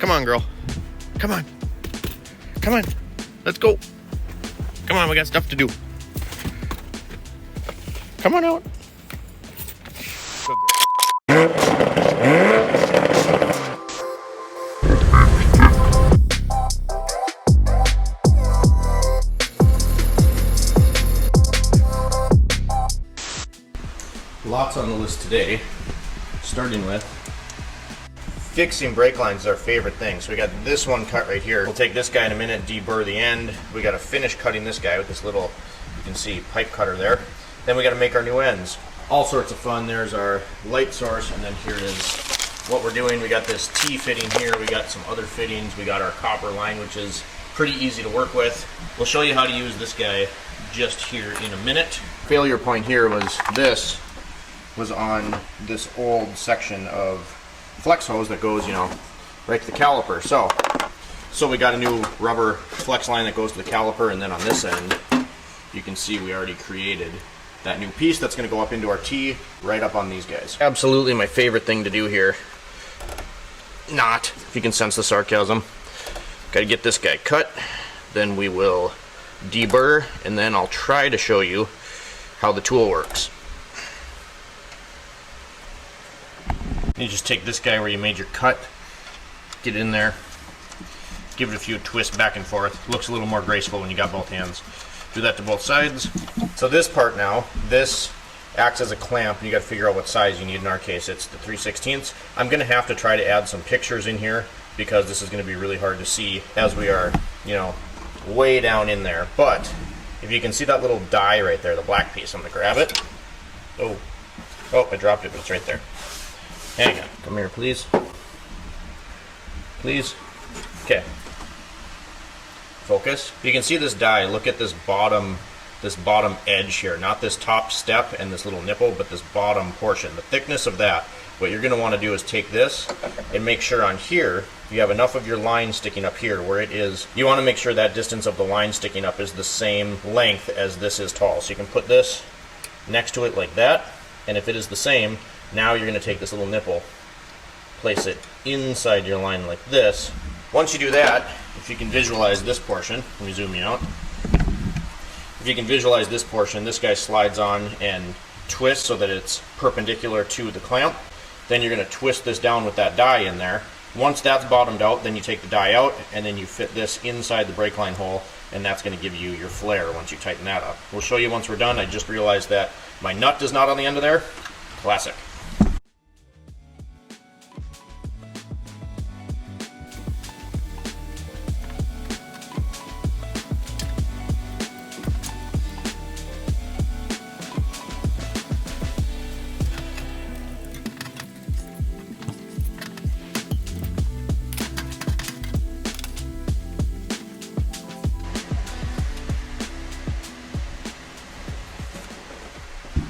Come on, girl. Come on. Come on. Let's go. Come on, we got stuff to do. Come on out. Good girl. Lots on the list today, starting with fixing brake lines is our favorite thing. So we got this one cut right here. We'll take this guy in a minute, deburr the end. We got to finish cutting this guy with this little, you can see, pipe cutter there. Then we got to make our new ends. All sorts of fun. There's our light source, and then here is what we're doing. We got this T fitting here. We got some other fittings. We got our copper line, which is pretty easy to work with. We'll show you how to use this guy just here in a minute. Failure point here was on this old section of flex hose that goes, right to the caliper. So we got a new rubber flex line that goes to the caliper, and then on this end, you can see we already created that new piece that's going to go up into our T, right up on these guys. Absolutely my favorite thing to do here. Not, if you can sense the sarcasm. Got to get this guy cut, then we will deburr, and then I'll try to show you how the tool works. You just take this guy where you made your cut, get in there, give it a few twists back and forth. Looks a little more graceful when you got both hands. Do that to both sides. So this part now, this acts as a clamp, and you got to figure out what size you need. In our case, it's the 3/16. I'm going to have to try to add some pictures in here because this is going to be really hard to see as we are, way down in there. But if you can see that little die right there, the black piece, I'm going to grab it. Oh, I dropped it, but it's right there. Hang on. Come here, please. Please. Okay. Focus. You can see this die. Look at this bottom edge here. Not this top step and this little nipple, but this bottom portion. The thickness of that. What you're going to want to do is take this and make sure on here you have enough of your line sticking up here where it is. You want to make sure that distance of the line sticking up is the same length as this is tall. So you can put this next to it like that, and if it is the same, now you're going to take this little nipple, place it inside your line like this. Once you do that, if you can visualize this portion, let me zoom you out. If you can visualize this portion, this guy slides on and twists so that it's perpendicular to the clamp. Then you're going to twist this down with that die in there. Once that's bottomed out, then you take the die out and then you fit this inside the brake line hole, and that's going to give you your flare once you tighten that up. We'll show you once we're done. I just realized that my nut is not on the end of there. Classic.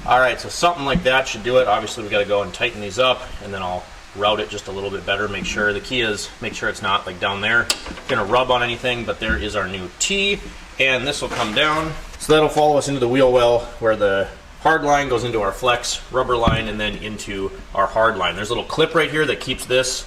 Alright, so something like that should do it. Obviously we got to go and tighten these up, and then I'll route it just a little bit better. Make sure, the key is make sure it's not like down there gonna rub on anything, but there is our new T, and this will come down. So that'll follow us into the wheel well where the hard line goes into our flex rubber line and then into our hard line. There's a little clip right here that keeps this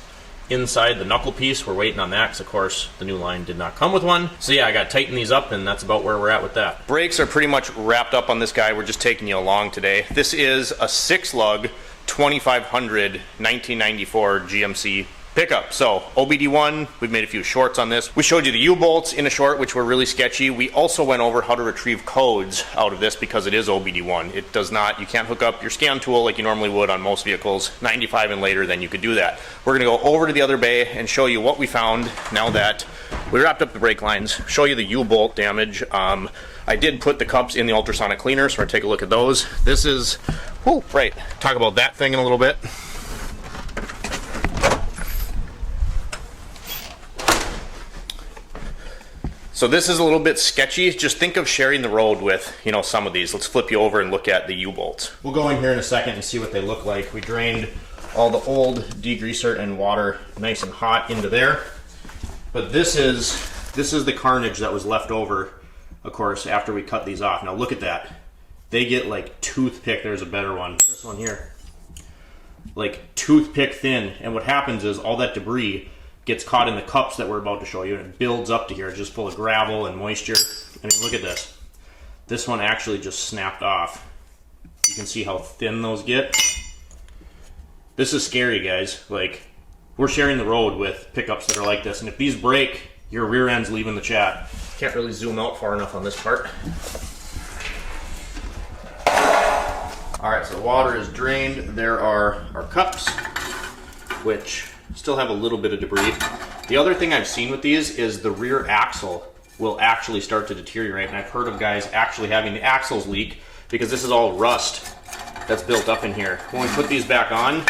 inside the knuckle piece. We're waiting on that because, of course, the new line did not come with one. So yeah, I got to tighten these up, and that's about where we're at with that. Brakes are pretty much wrapped up on this guy. We're just taking you along today. This is a 6-lug 2500 1994 GMC pickup. So OBD1, we've made a few shorts on this. We showed you the U-bolts in a short, which were really sketchy. We also went over how to retrieve codes out of this because it is OBD1. It does not, you can't hook up your scan tool like you normally would on most vehicles. 95 and later, then you could do that. We're gonna go over to the other bay and show you what we found now that we wrapped up the brake lines, show you the U-bolt damage. I did put the cups in the ultrasonic cleaner, so we're gonna take a look at those. This is, right, talk about that thing in a little bit. So this is a little bit sketchy. Just think of sharing the road with, some of these. Let's flip you over and look at the U-bolts. We'll go in here in a second and see what they look like. We drained all the old degreaser and water nice and hot into there. But this is the carnage that was left over, of course, after we cut these off. Now look at that. They get like toothpick, there's a better one. This one here. Like toothpick thin. And what happens is all that debris gets caught in the cups that we're about to show you, and it builds up to here. It's just full of gravel and moisture. I mean, look at this. This one actually just snapped off. You can see how thin those get. This is scary, guys. Like, we're sharing the road with pickups that are like this, and if these break, your rear end's leaving the chat. Can't really zoom out far enough on this part. All right, so the water is drained. There are our cups, which still have a little bit of debris. The other thing I've seen with these is the rear axle will actually start to deteriorate, and I've heard of guys actually having the axles leak because this is all rust that's built up in here. When we put these back on,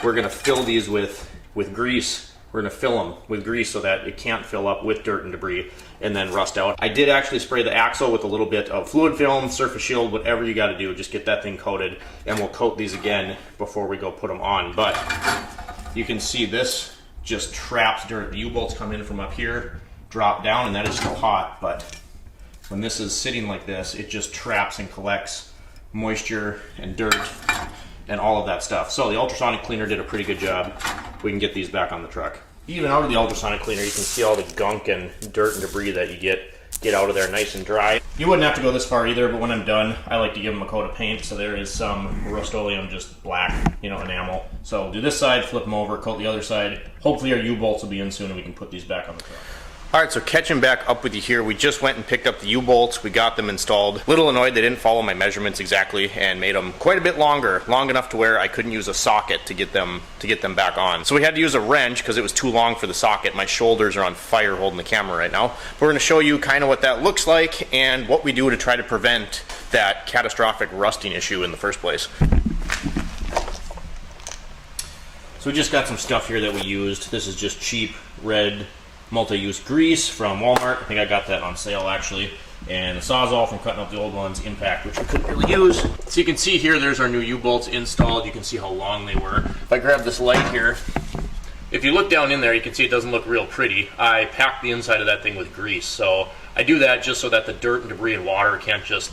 we're gonna fill these with grease. We're gonna fill them with grease so that it can't fill up with dirt and debris and then rust out. I did actually spray the axle with a little bit of fluid film, surface shield, whatever you gotta do, just get that thing coated, and we'll coat these again before we go put them on. But you can see this just traps dirt. The U-bolts come in from up here, drop down, and that is still hot, but when this is sitting like this, it just traps and collects moisture and dirt and all of that stuff. So the ultrasonic cleaner did a pretty good job. We can get these back on the truck. Even out of the ultrasonic cleaner, you can see all the gunk and dirt and debris that you get out of there nice and dry. You wouldn't have to go this far either, but when I'm done, I like to give them a coat of paint, so there is some Rust-Oleum, just black, enamel. So do this side, flip them over, coat the other side. Hopefully our U-bolts will be in soon and we can put these back on the truck. All right, so catching back up with you here, we just went and picked up the U-bolts. We got them installed. Little annoyed they didn't follow my measurements exactly and made them quite a bit longer, long enough to where I couldn't use a socket to get them back on. So we had to use a wrench because it was too long for the socket. My shoulders are on fire holding the camera right now. We're gonna show you kind of what that looks like and what we do to try to prevent that catastrophic rusting issue in the first place. So we just got some stuff here that we used. This is just cheap red multi-use grease from Walmart. I think I got that on sale actually. And the Sawzall from cutting up the old ones, Impact, which we couldn't really use. So you can see here, there's our new U-bolts installed. You can see how long they were. If I grab this light here, if you look down in there, you can see it doesn't look real pretty. I packed the inside of that thing with grease. So I do that just so that the dirt and debris and water can't just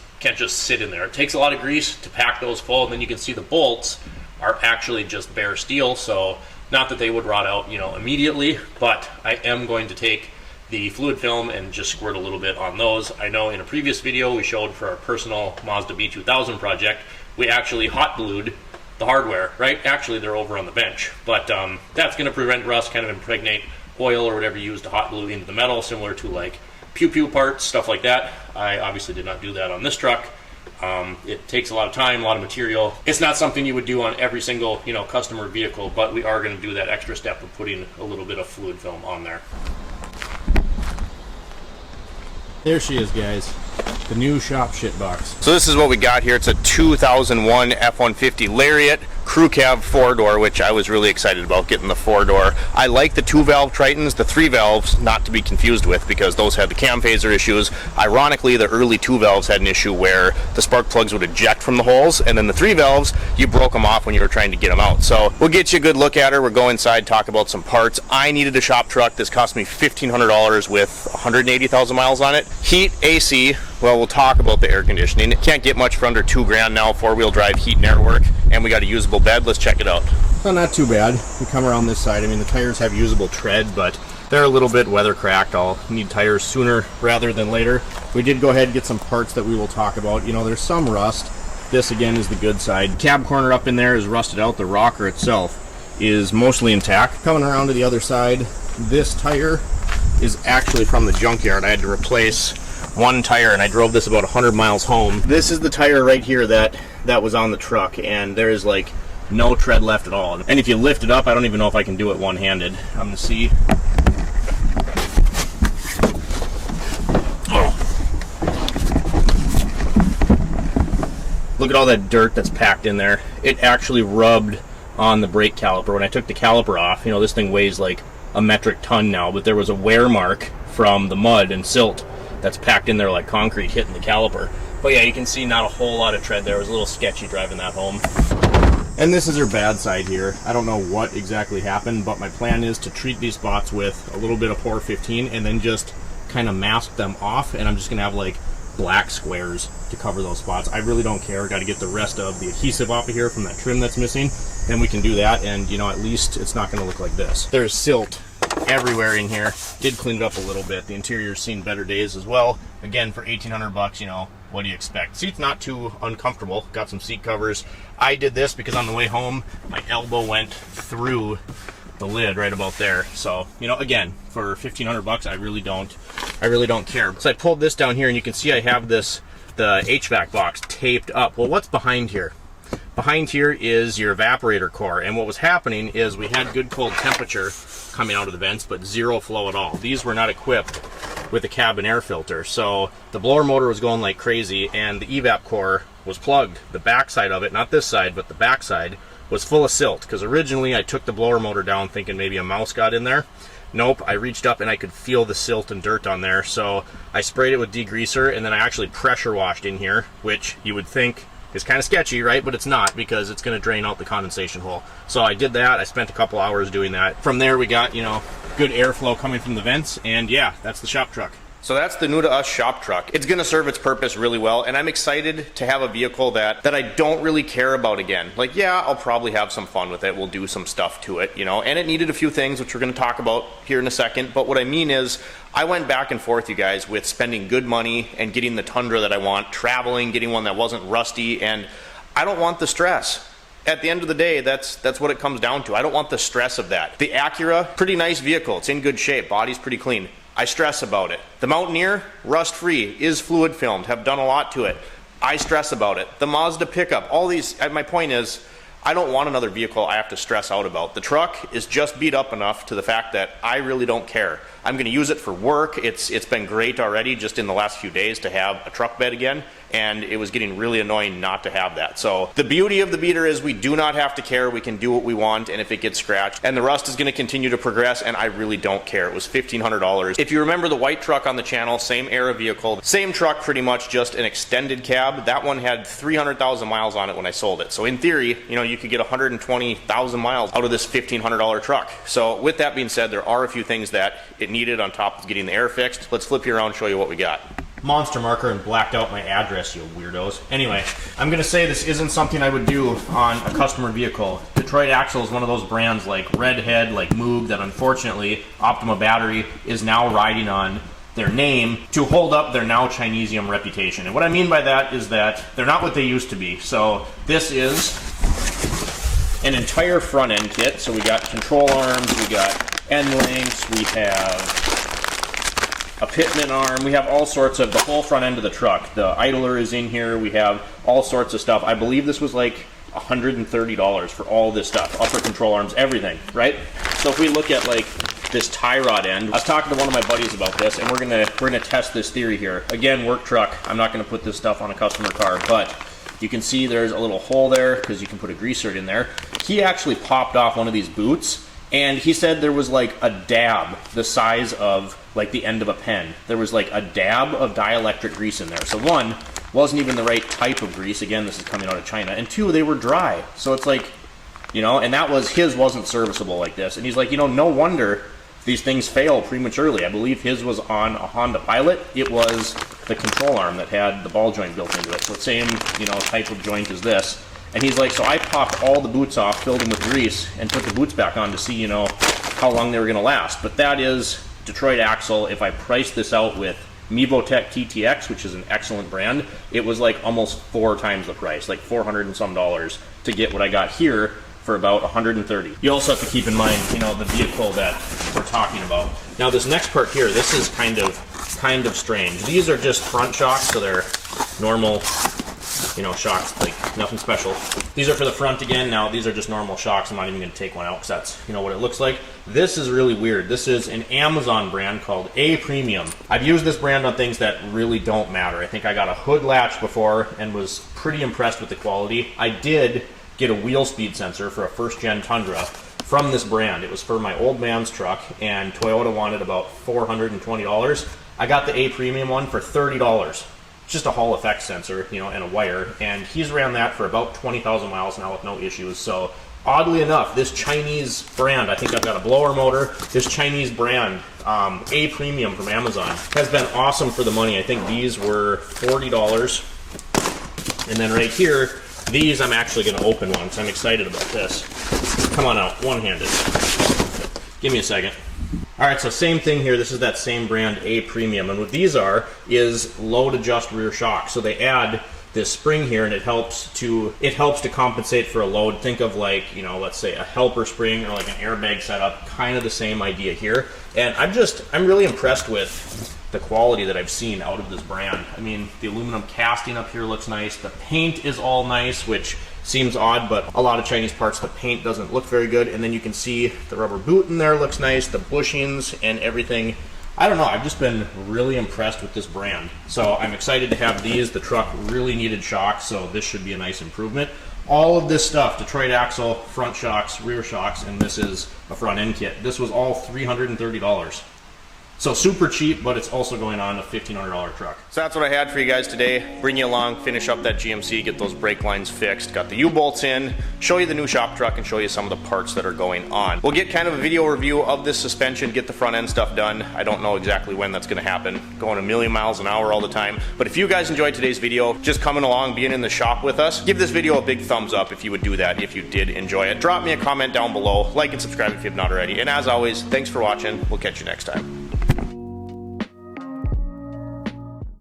sit in there. It takes a lot of grease to pack those full, and then you can see the bolts are actually just bare steel. So not that they would rot out, immediately, but I am going to take the fluid film and just squirt a little bit on those. I know in a previous video we showed for our personal Mazda B2000 project, we actually hot glued the hardware, right? Actually, they're over on the bench, but that's going to prevent rust, kind of impregnate oil or whatever you use to hot glue into the metal, similar to like pew-pew parts, stuff like that. I obviously did not do that on this truck. It takes a lot of time, a lot of material. It's not something you would do on every single, customer vehicle, but we are going to do that extra step of putting a little bit of fluid film on there. There she is, guys. The new shop shit box. So this is what we got here. It's a 2001 F-150 Lariat crew cab 4-door, which I was really excited about getting the 4-door. I like the 2-valve Tritons, the 3 valves not to be confused with, because those had the cam phaser issues. Ironically, the early 2 valves had an issue where the spark plugs would eject from the holes, and then the 3 valves, you broke them off when you were trying to get them out. So we'll get you a good look at her. We'll go inside, talk about some parts. I needed a shop truck. This cost me $1,500 with 180,000 miles on it. Heat, AC. Well, we'll talk about the air conditioning. It can't get much for under $2,000 now, 4-wheel drive, heat and air work, and we got a usable bed. Let's check it out. Well, not too bad. We come around this side. I mean, the tires have usable tread, but they're a little bit weather cracked. I'll need tires sooner rather than later. We did go ahead and get some parts that we will talk about. There's some rust. This, again, is the good side. Cab corner up in there is rusted out. The rocker itself is mostly intact. Coming around to the other side, this tire is actually from the junkyard. I had to replace one tire, and I drove this about 100 miles home. This is the tire right here that was on the truck, and there is like no tread left at all. And if you lift it up, I don't even know if I can do it one-handed. I'm gonna see. Oh. Look at all that dirt that's packed in there. It actually rubbed on the brake caliper. When I took the caliper off, this thing weighs like a metric ton now, but there was a wear mark from the mud and silt that's packed in there like concrete hitting the caliper. But yeah, you can see not a whole lot of tread there. It was a little sketchy driving that home. And this is her bad side here. I don't know what exactly happened, but my plan is to treat these spots with a little bit of Por 15 and then just kind of mask them off, and I'm just gonna have like black squares to cover those spots. I really don't care. Got to get the rest of the adhesive off of here from that trim that's missing. Then we can do that, and at least it's not going to look like this. There's silt everywhere in here. Did clean it up a little bit. The interior's seen better days as well. Again, for $1,800, you know, what do you expect? Seat's not too uncomfortable. Got some seat covers. I did this because on the way home, my elbow went through the lid right about there. So, you know, again, for $1,500, I really don't care. So I pulled this down here, and you can see I have the HVAC box taped up. Well, what's behind here? Behind here is your evaporator core, and what was happening is we had good cold temperature coming out of the vents, but zero flow at all. These were not equipped with a cabin air filter, so the blower motor was going like crazy, and the evap core was plugged. The back side of it, not this side, but the back side, was full of silt, because originally I took the blower motor down thinking maybe a mouse got in there. Nope, I reached up and I could feel the silt and dirt on there, so I sprayed it with degreaser, and then I actually pressure washed in here, which you would think is kind of sketchy, right? But it's not, because it's going to drain out the condensation hole. So I did that. I spent a couple hours doing that. From there, we got, you know, good airflow coming from the vents, and yeah, that's the shop truck. So that's the new to us shop truck. It's going to serve its purpose really well, and I'm excited to have a vehicle that I don't really care about again. Like, yeah, I'll probably have some fun with it. We'll do some stuff to it, you know, and it needed a few things, which we're going to talk about here in a second. But what I mean is, I went back and forth, you guys, with spending good money and getting the Tundra that I want, traveling, getting one that wasn't rusty, and I don't want the stress. At the end of the day, that's what it comes down to. I don't want the stress of that. The Acura, pretty nice vehicle. It's in good shape. Body's pretty clean. I stress about it. The Mountaineer, rust-free, is fluid filmed, have done a lot to it. I stress about it. The Mazda pickup, all these, my point is, I don't want another vehicle I have to stress out about. The truck is just beat up enough to the fact that I really don't care. I'm going to use it for work. It's been great already just in the last few days to have a truck bed again, and it was getting really annoying not to have that. So the beauty of the beater is we do not have to care. We can do what we want, and if it gets scratched, and the rust is going to continue to progress, and I really don't care. It was $1,500. If you remember the white truck on the channel, same era vehicle, same truck pretty much, just an extended cab. That one had 300,000 miles on it when I sold it. So in theory, you know, you could get 120,000 miles out of this $1,500 truck. So with that being said, there are a few things that it needed on top of getting the air fixed. Let's flip you around and show you what we got. Monster marker and blacked out my address, you weirdos. Anyway, I'm gonna say this isn't something I would do on a customer vehicle. Detroit Axle is one of those brands like Redhead, like Moog, that unfortunately Optima Battery is now riding on their name to hold up their now Chinesium reputation. And what I mean by that is that they're not what they used to be. So this is an entire front end kit. So we got control arms, we got end links, we have a pitman arm, we have all sorts of the whole front end of the truck. The idler is in here, we have all sorts of stuff. I believe this was like $130 for all this stuff, upper control arms, everything, right? So if we look at like this tie rod end, I was talking to one of my buddies about this, and we're gonna test this theory here. Again, work truck, I'm not gonna put this stuff on a customer car, but you can see there's a little hole there because you can put a greaser in there. He actually popped off one of these boots, and he said there was like a dab the size of like the end of a pen. There was like a dab of dielectric grease in there. So one, wasn't even the right type of grease. Again, this is coming out of China. And two, they were dry. So it's like, you know, and that was, his wasn't serviceable like this. And he's like, you know, no wonder these things fail prematurely. I believe his was on a Honda Pilot. It was the control arm that had the ball joint built into it. So same, you know, type of joint as this. And he's like, so I popped all the boots off, filled them with grease, and put the boots back on to see, you know, how long they were going to last. But that is Detroit Axle. If I priced this out with Mevotech TTX, which is an excellent brand, it was like almost 4 times the price, like $400 and some to get what I got here for about $130. You also have to keep in mind, you know, the vehicle that we're talking about. Now this next part here, this is kind of strange. These are just front shocks, so they're normal, you know, shocks, like nothing special. These are for the front again. Now these are just normal shocks. I'm not even going to take one out because that's, you know, what it looks like. This is really weird. This is an Amazon brand called A Premium. I've used this brand on things that really don't matter. I think I got a hood latch before and was pretty impressed with the quality. I did get a wheel speed sensor for a first gen Tundra from this brand. It was for my old man's truck, and Toyota wanted about $420. I got the A Premium one for $30. Just a Hall effect sensor, you know, and a wire, and he's ran that for about 20,000 miles now with no issues. So oddly enough, this Chinese brand, I think I've got a blower motor, this Chinese brand, A Premium from Amazon, has been awesome for the money. I think these were $40. And then right here, these I'm actually going to open one, so I'm excited about this. Come on out, one-handed. Give me a second. All right, so same thing here. This is that same brand, A Premium, and what these are is load adjust rear shock. So they add this spring here, and it helps to compensate for a load. Think of like, you know, let's say a helper spring or like an airbag setup, kind of the same idea here. And I'm really impressed with the quality that I've seen out of this brand. I mean, the aluminum casting up here looks nice. The paint is all nice, which seems odd, but a lot of Chinese parts, the paint doesn't look very good. And then you can see the rubber boot in there looks nice, the bushings and everything. I don't know, I've just been really impressed with this brand. So I'm excited to have these. The truck really needed shocks, so this should be a nice improvement. All of this stuff, Detroit axle, front shocks, rear shocks, and this is a front end kit. This was all $330. So super cheap, but it's also going on a $1,500 truck. So that's what I had for you guys today. Bring you along, finish up that GMC, get those brake lines fixed, got the U-bolts in, show you the new shop truck, and show you some of the parts that are going on. We'll get kind of a video review of this suspension, get the front end stuff done. I don't know exactly when that's gonna happen. Going a million miles an hour all the time. But if you guys enjoyed today's video, just coming along, being in the shop with us, give this video a big thumbs up if you would do that, if you did enjoy it. Drop me a comment down below, like and subscribe if you have not already. And as always, thanks for watching. We'll catch you next time.